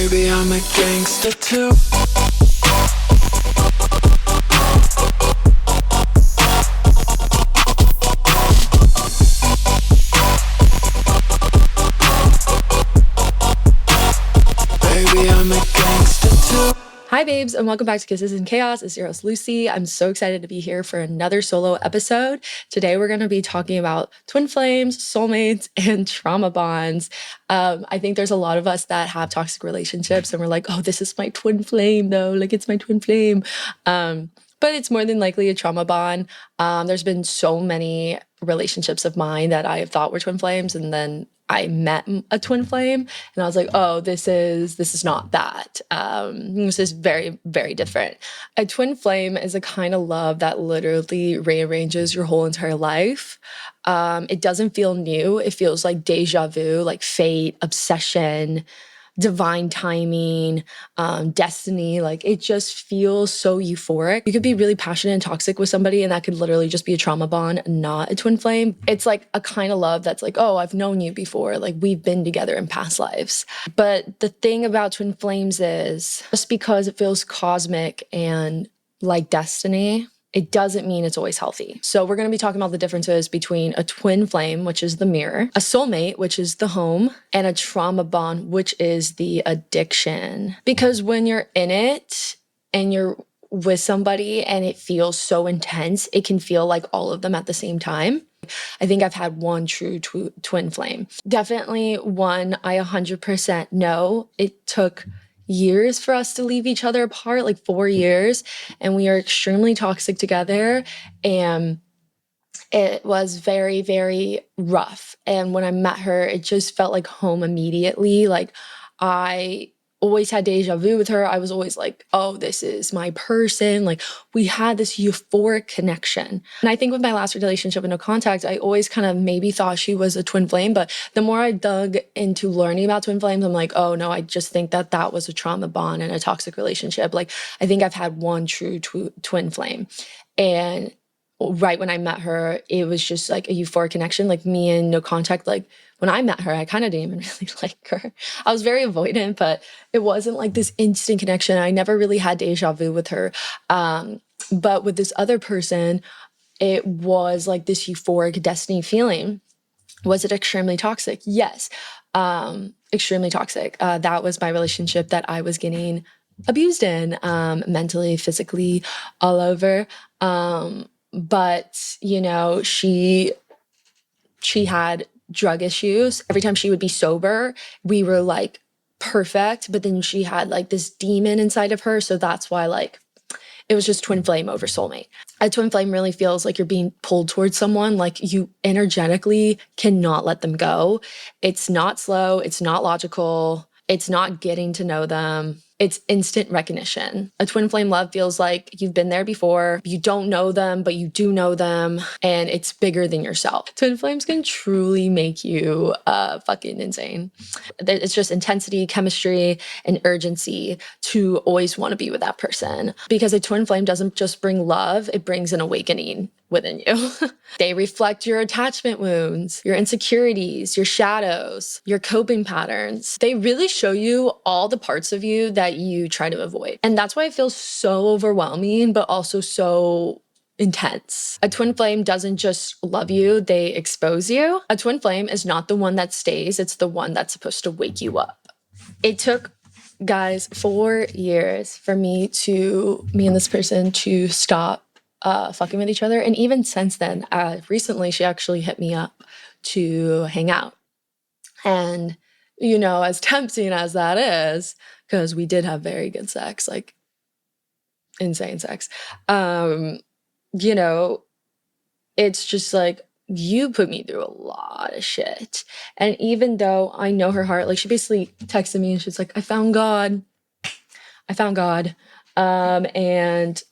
Baby, I'm a gangster too. Baby, I'm a gangster too. Hi babes, and welcome back to Kisses and Chaos. It's your host Lucy. I'm so excited to be here for another solo episode. Today we're going to be talking about twin flames, soulmates, and trauma bonds. I think there's a lot of us that have toxic relationships and we're like, oh, this is my twin flame though. Like, it's my twin flame. But it's more than likely a trauma bond. There's been so many relationships of mine that I thought were twin flames, and then I met a twin flame and I was like, oh, this is not that. This is very, very different. A twin flame is a kind of love that literally rearranges your whole entire life. It doesn't feel new. It feels like deja vu, like fate, obsession, divine timing, destiny. Like, it just feels so euphoric. You could be really passionate and toxic with somebody and that could literally just be a trauma bond, not a twin flame. It's like a kind of love that's like, oh, I've known you before. Like, we've been together in past lives. But the thing about twin flames is just because it feels cosmic and like destiny, it doesn't mean it's always healthy. So we're going to be talking about the differences between a twin flame, which is the mirror, a soulmate, which is the home, and a trauma bond, which is the addiction. Because when you're in it and you're with somebody and it feels so intense, it can feel like all of them at the same time. I think I've had one true twin flame. Definitely one I 100% know. It took years for us to leave each other apart, like 4 years, and we are extremely toxic together, and it was very, very rough. And when I met her, it just felt like home immediately. Like, I always had deja vu with her. I was always like, oh, this is my person. Like, we had this euphoric connection. And I think with my last relationship with no contact, I always kind of maybe thought she was a twin flame. But the more I dug into learning about twin flames, I'm like, oh no, I just think that that was a trauma bond and a toxic relationship. Like, I think I've had one true twin flame. And right when I met her, it was just like a euphoric connection. Like, me and no contact, like when I met her, I kind of didn't even really like her. I was very avoidant, but it wasn't like this instant connection. I never really had deja vu with her. But with this other person, it was like this euphoric destiny feeling. Was it extremely toxic? Yes. Extremely toxic. That was my relationship that I was getting abused in, mentally, physically, all over. But you know, she had drug issues. Every time she would be sober, we were like perfect, but then she had like this demon inside of her. So that's why, like, it was just twin flame over soulmate. A twin flame really feels like you're being pulled towards someone, like you energetically cannot let them go. It's not slow, it's not logical, it's not getting to know them. It's instant recognition. A twin flame love feels like you've been there before. You don't know them, but you do know them, and it's bigger than yourself. Twin flames can truly make you fucking insane. It's just intensity, chemistry, and urgency to always want to be with that person. Because a twin flame doesn't just bring love, it brings an awakening within you. They reflect your attachment wounds, your insecurities, your shadows, your coping patterns. They really show you all the parts of you that you try to avoid. And that's why it feels so overwhelming, but also so intense. A twin flame doesn't just love you, they expose you. A twin flame is not the one that stays, it's the one that's supposed to wake you up. It took, guys, 4 years for me and this person to stop fucking with each other. And even since then, recently she actually hit me up to hang out. And, you know, as tempting as that is, because we did have very good sex, like insane sex, you know, it's just like, you put me through a lot of shit. And even though I know her heart, like, she basically texted me and she's like, I found God. And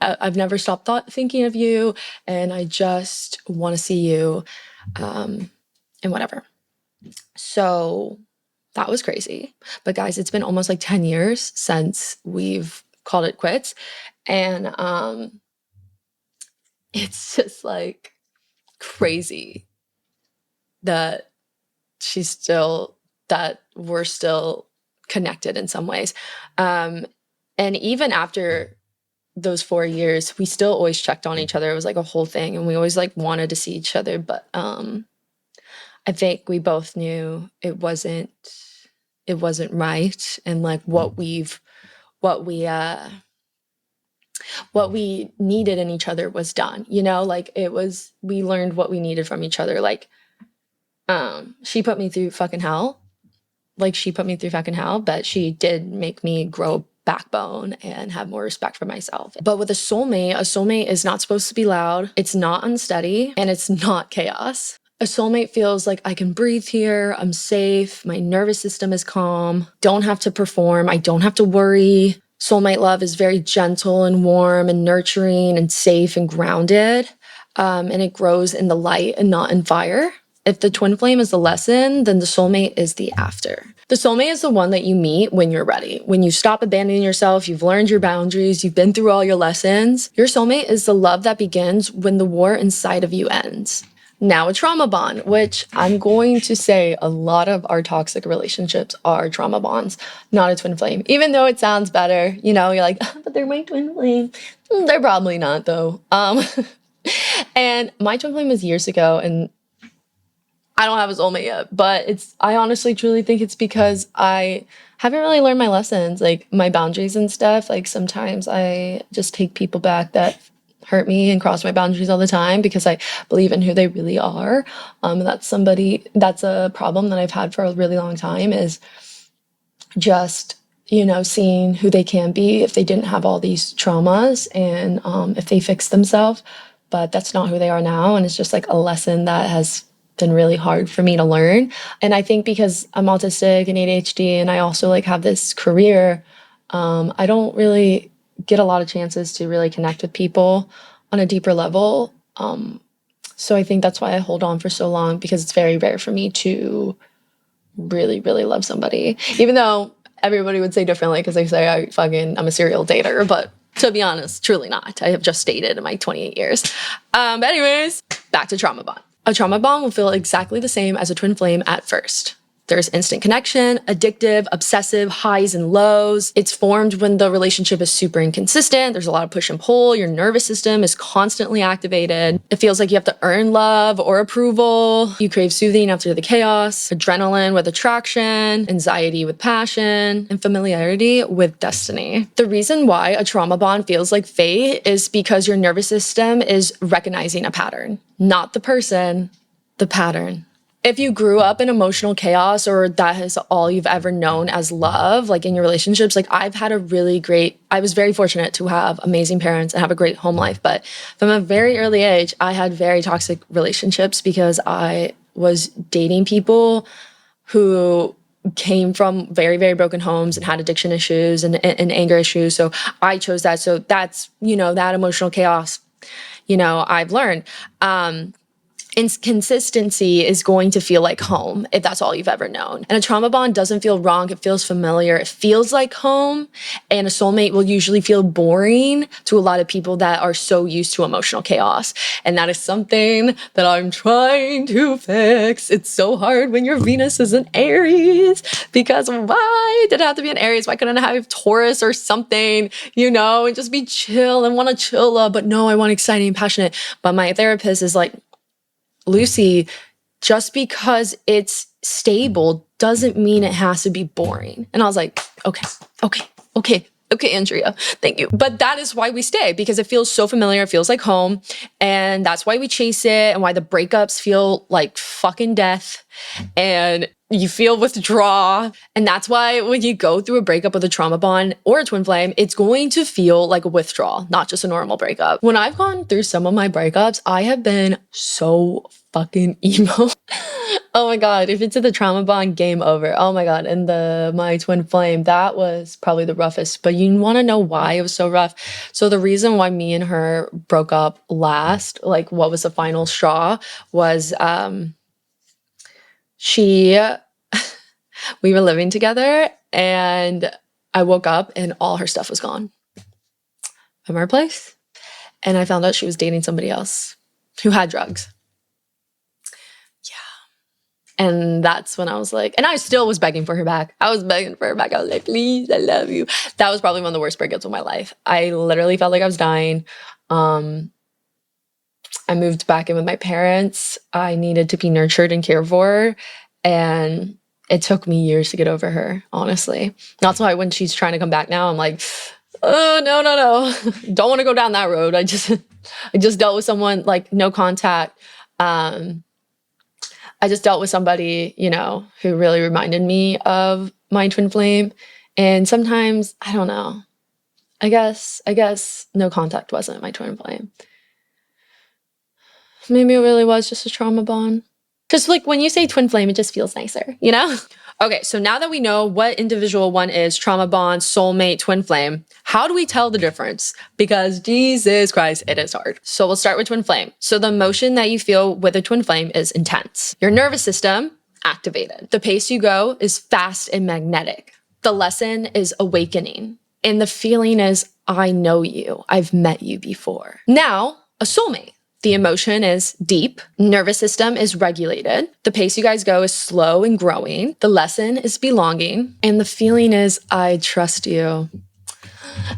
I've never stopped thinking of you, and I just want to see you, and whatever. So that was crazy. But guys, it's been almost like 10 years since we've called it quits. And it's just like crazy that she's still that we're still connected in some ways. And even after those 4 years, we still always checked on each other. It was like a whole thing, and we always like wanted to see each other. But I think we both knew it wasn't right, and like what we needed in each other was done. You know, like we learned what we needed from each other. Like she put me through fucking hell. But she did make me grow backbone and have more respect for myself. But with a soulmate is not supposed to be loud. It's not unsteady, and it's not chaos. A soulmate feels like I can breathe here. I'm safe. My nervous system is calm. Don't have to perform. I don't have to worry. Soulmate love is very gentle and warm and nurturing and safe and grounded. And it grows in the light and not in fire. If the twin flame is the lesson, then the soulmate is the after. The soulmate is the one that you meet when you're ready. When you stop abandoning yourself, you've learned your boundaries, you've been through all your lessons. Your soulmate is the love that begins when the war inside of you ends. Now a trauma bond, which I'm going to say a lot of our toxic relationships are trauma bonds, not a twin flame. Even though it sounds better, you know, you're like, but they're my twin flame. They're probably not though. And my twin flame was years ago, and I don't have a soulmate yet, but I honestly truly think it's because I haven't really learned my lessons, like my boundaries and stuff. Like sometimes I just take people back that hurt me and cross my boundaries all the time because I believe in who they really are. That's a problem that I've had for a really long time, is just, you know, seeing who they can be if they didn't have all these traumas, and if they fixed themselves. But that's not who they are now. And it's just like a lesson that has been really hard for me to learn. And I think because I'm autistic and ADHD, and I also like have this career, I don't really get a lot of chances to really connect with people on a deeper level. So I think that's why I hold on for so long, because it's very rare for me to really, really love somebody, even though everybody would say differently because they say I'm a serial dater, but to be honest, truly not. I have just dated in my 28 years. But anyways, back to trauma bond. A trauma bond will feel exactly the same as a twin flame at first. There's instant connection, addictive, obsessive, highs and lows. It's formed when the relationship is super inconsistent. There's a lot of push and pull. Your nervous system is constantly activated. It feels like you have to earn love or approval. You crave soothing after the chaos, adrenaline with attraction, anxiety with passion, and familiarity with destiny. The reason why a trauma bond feels like fate is because your nervous system is recognizing a pattern, not the person, the pattern. If you grew up in emotional chaos, or that is all you've ever known as love, like in your relationships, like I was very fortunate to have amazing parents and have a great home life. But from a very early age, I had very toxic relationships because I was dating people who came from very, very broken homes and had addiction issues and anger issues. So I chose that. So that's, you know, that emotional chaos, you know, I've learned. Inconsistency is going to feel like home if that's all you've ever known. And a trauma bond doesn't feel wrong. It feels familiar. It feels like home. And a soulmate will usually feel boring to a lot of people that are so used to emotional chaos. And that is something that I'm trying to fix. It's so hard when your Venus is in Aries, because why did it have to be in Aries? Why couldn't I have Taurus or something, you know, and just be chill and want to chill love? But no, I want exciting and passionate. But my therapist is like, Luci, just because it's stable doesn't mean it has to be boring. And I was like, okay, Andrea, thank you. But that is why we stay, because it feels so familiar. It feels like home. And that's why we chase it, and why the breakups feel like fucking death. And you feel withdrawal. And that's why when you go through a breakup with a trauma bond or a twin flame, it's going to feel like a withdrawal, not just a normal breakup. When I've gone through some of my breakups, I have been so fucking emo. Oh my God, if it's in the trauma bond, game over. Oh my God, and my twin flame, that was probably the roughest. But you want to know why it was so rough? So the reason why me and her broke up last, like what was the final straw, was we were living together, and I woke up and all her stuff was gone from our place. And I found out she was dating somebody else who had drugs. Yeah. And that's when I was like, and I still was begging for her back. I was begging for her back. I was like, please, I love you. That was probably one of the worst breakups of my life. I literally felt like I was dying. I moved back in with my parents. I needed to be nurtured and cared for. And it took me years to get over her, honestly. That's why when she's trying to come back now, I'm like, oh, no. Don't want to go down that road. I just dealt with someone, like, no contact. I just dealt with somebody, you know, who really reminded me of my twin flame. And sometimes, I don't know. I guess no contact wasn't my twin flame. Maybe it really was just a trauma bond. Because, like, when you say twin flame, it just feels nicer, you know? Okay, so now that we know what individual one is, trauma bond, soulmate, twin flame, how do we tell the difference? Because Jesus Christ, it is hard. So we'll start with twin flame. So the emotion that you feel with a twin flame is intense. Your nervous system, activated. The pace you go is fast and magnetic. The lesson is awakening. And the feeling is, I know you. I've met you before. Now, a soulmate. The emotion is deep. Nervous system is regulated. The pace you guys go is slow and growing. The lesson is belonging. And the feeling is, I trust you.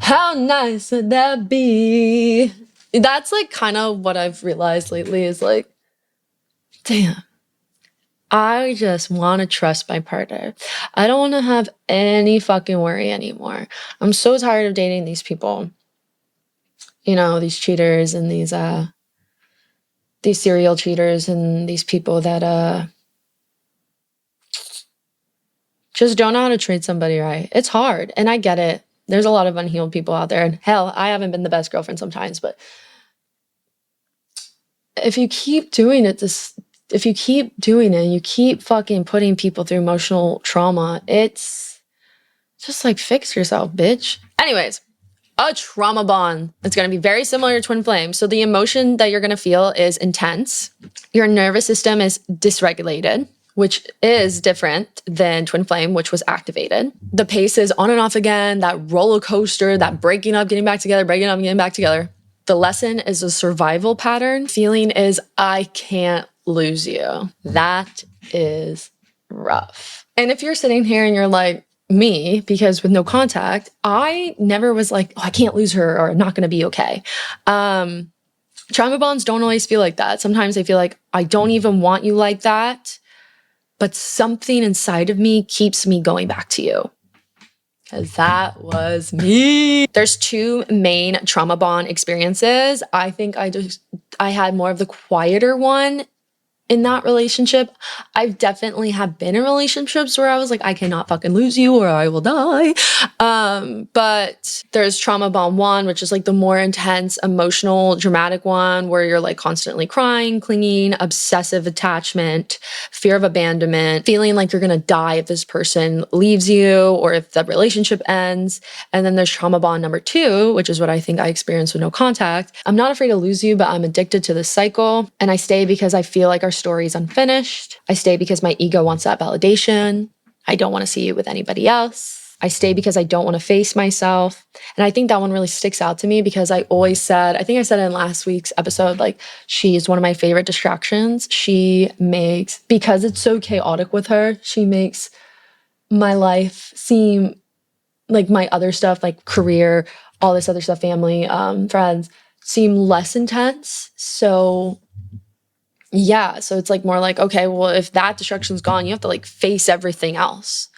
How nice would that be? That's like kind of what I've realized lately is like, damn, I just want to trust my partner. I don't want to have any fucking worry anymore. I'm so tired of dating these people. You know, these cheaters and these serial cheaters and these people that just don't know how to treat somebody right. It's hard, and I get it. There's a lot of unhealed people out there, and hell, I haven't been the best girlfriend sometimes, but if you keep doing it, you keep fucking putting people through emotional trauma, it's just like, fix yourself, bitch. Anyways, a trauma bond. It's going to be very similar to twin flame. So the emotion that you're going to feel is intense. Your nervous system is dysregulated, which is different than twin flame, which was activated. The pace is on and off again, that roller coaster, that breaking up, getting back together, breaking up, getting back together. The lesson is a survival pattern. Feeling is, I can't lose you. That is rough. And if you're sitting here and you're like, me, because with no contact, I never was like, oh, I can't lose her or I'm not going to be okay. Trauma bonds don't always feel like that. Sometimes they feel like, I don't even want you like that, but something inside of me keeps me going back to you. Because that was me. There's two main trauma bond experiences. I think I had more of the quieter one in that relationship. I've definitely have been in relationships where I was like, I cannot fucking lose you or I will die. But there's trauma bond one, which is like the more intense, emotional, dramatic one where you're like constantly crying, clinging, obsessive attachment, fear of abandonment, feeling like you're gonna die if this person leaves you or if the relationship ends. And then there's trauma bond number two, which is what I think I experienced with no contact. I'm not afraid to lose you, but I'm addicted to this cycle. And I stay because I feel like our story is unfinished. I stay because my ego wants that validation. I don't want to see you with anybody else. I stay because I don't want to face myself. And I think that one really sticks out to me because I always said, I think I said in last week's episode, like, she is one of my favorite distractions. She makes, because it's so chaotic with her, she makes my life seem like my other stuff, like career, all this other stuff, family, friends, seem less intense. So yeah, so it's like more like, okay, well, if that distraction's gone, you have to like face everything else.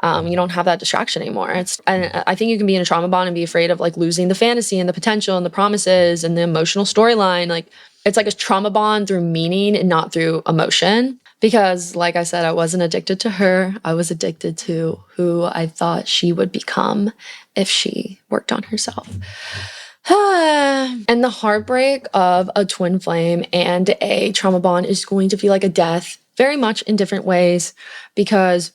You don't have that distraction anymore. And I think you can be in a trauma bond and be afraid of like losing the fantasy and the potential and the promises and the emotional storyline. Like, it's like a trauma bond through meaning and not through emotion. Because like I said, I wasn't addicted to her. I was addicted to who I thought she would become if she worked on herself. And the heartbreak of a twin flame and a trauma bond is going to feel like a death, very much in different ways, because,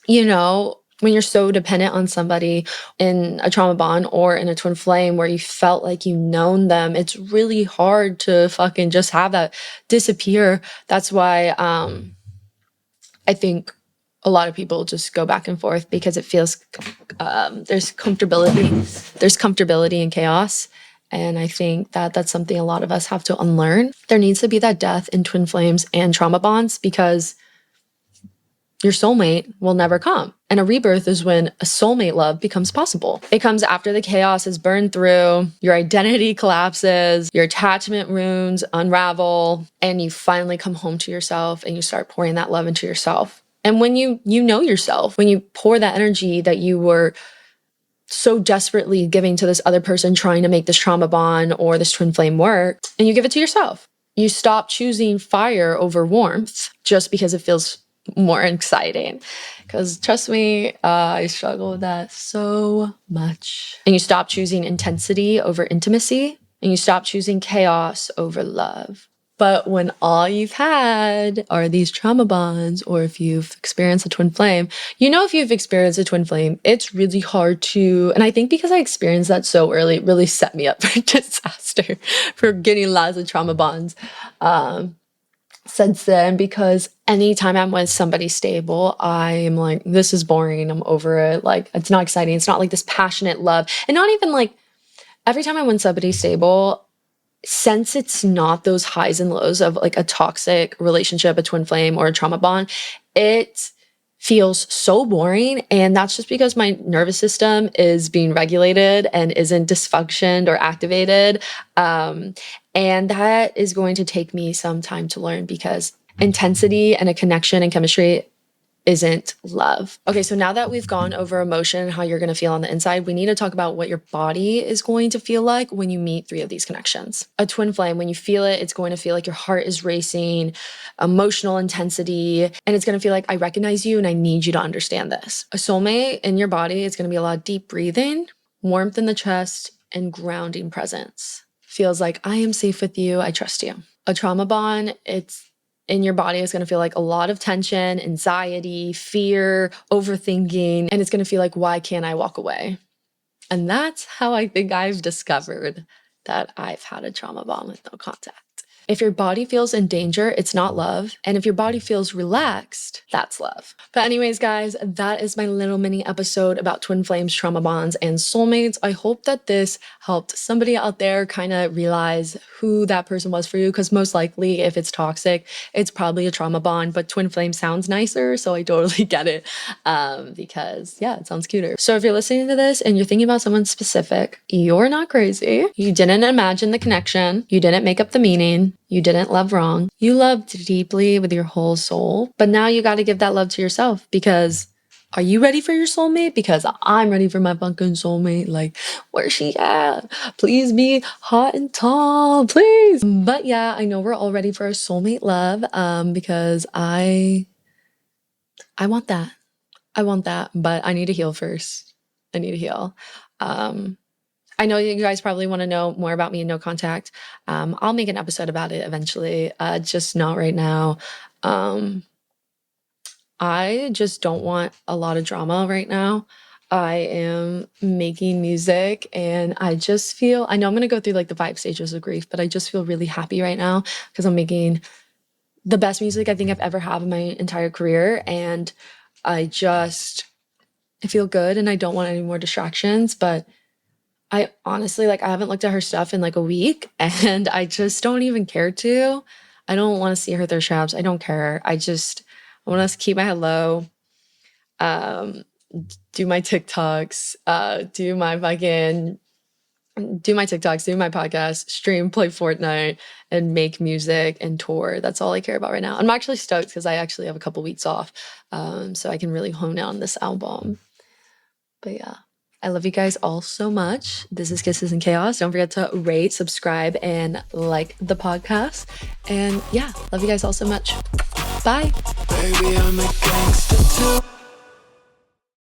you know, when you're so dependent on somebody in a trauma bond or in a twin flame where you felt like you known them, it's really hard to fucking just have that disappear. That's why I think a lot of people just go back and forth because it feels there's comfortability in chaos. And I think that that's something a lot of us have to unlearn. There needs to be that death in twin flames and trauma bonds because your soulmate will never come. And a rebirth is when a soulmate love becomes possible. It comes after the chaos is burned through, your identity collapses, your attachment wounds unravel, and you finally come home to yourself and you start pouring that love into yourself. And when you know yourself, when you pour that energy that you were so desperately giving to this other person trying to make this trauma bond or this twin flame work, and you give it to yourself. You stop choosing fire over warmth just because it feels more exciting. Because trust me, I struggle with that so much. And you stop choosing intensity over intimacy, and you stop choosing chaos over love. But when all you've had are these trauma bonds, or if you've experienced a twin flame, if you've experienced a twin flame, it's really hard to, and I think because I experienced that so early, it really set me up for disaster, for getting lots of trauma bonds since then, because anytime I'm with somebody stable, I am like, this is boring, I'm over it. Like, it's not exciting. It's not like this passionate love. And not even like, every time I'm with somebody stable, since it's not those highs and lows of like a toxic relationship, a twin flame, or a trauma bond, it feels so boring. And that's just because my nervous system is being regulated and isn't dysfunctioned or activated. And that is going to take me some time to learn, because intensity and a connection and chemistry isn't love. Okay, so now that we've gone over emotion and how you're going to feel on the inside, we need to talk about what your body is going to feel like when you meet 3 of these connections. A twin flame, when you feel it, it's going to feel like your heart is racing, emotional intensity, and it's going to feel like, I recognize you and I need you to understand this. A soulmate in your body, it's going to be a lot of deep breathing, warmth in the chest, and grounding presence. Feels like, I am safe with you, I trust you. A trauma bond, it's in your body, is going to feel like a lot of tension, anxiety, fear, overthinking, and it's going to feel like, why can't I walk away? And that's how I think I've discovered that I've had a trauma bond with no contact. If your body feels in danger, it's not love. And if your body feels relaxed, that's love. But anyways, guys, that is my little mini episode about twin flames, trauma bonds, and soulmates. I hope that this helped somebody out there kind of realize who that person was for you. Because most likely, if it's toxic, it's probably a trauma bond. But twin flame sounds nicer, so I totally get it. Because yeah, it sounds cuter. So if you're listening to this and you're thinking about someone specific, you're not crazy. You didn't imagine the connection. You didn't make up the meaning. You didn't love wrong. You loved deeply with your whole soul. But now you got to give that love to yourself, because are you ready for your soulmate? Because I'm ready for my fucking soulmate. Like, where's she at? Please be hot and tall, please. But yeah, I know we're all ready for a soulmate love, because I want that. I want that, but I need to heal first. I need to heal. I know you guys probably want to know more about me in no contact. I'll make an episode about it eventually, just not right now. I just don't want a lot of drama right now. I am making music and I just feel, I know I'm going to go through like the 5 stages of grief, but I just feel really happy right now because I'm making the best music I think I've ever had in my entire career. And I feel good and I don't want any more distractions, but I honestly, I haven't looked at her stuff in like a week and I just don't even care to. I don't want to see her thirst traps. I don't care. I want to keep my head low, do my TikToks, do my TikToks, do my podcast, stream, play Fortnite, and make music and tour. That's all I care about right now. I'm actually stoked because I actually have a couple weeks off, so I can really hone in on this album. But yeah. I love you guys all so much. This is Kisses and Chaos. Don't forget to rate, subscribe, and like the podcast. And yeah, love you guys all so much. Bye. Baby, I'm a gangster too.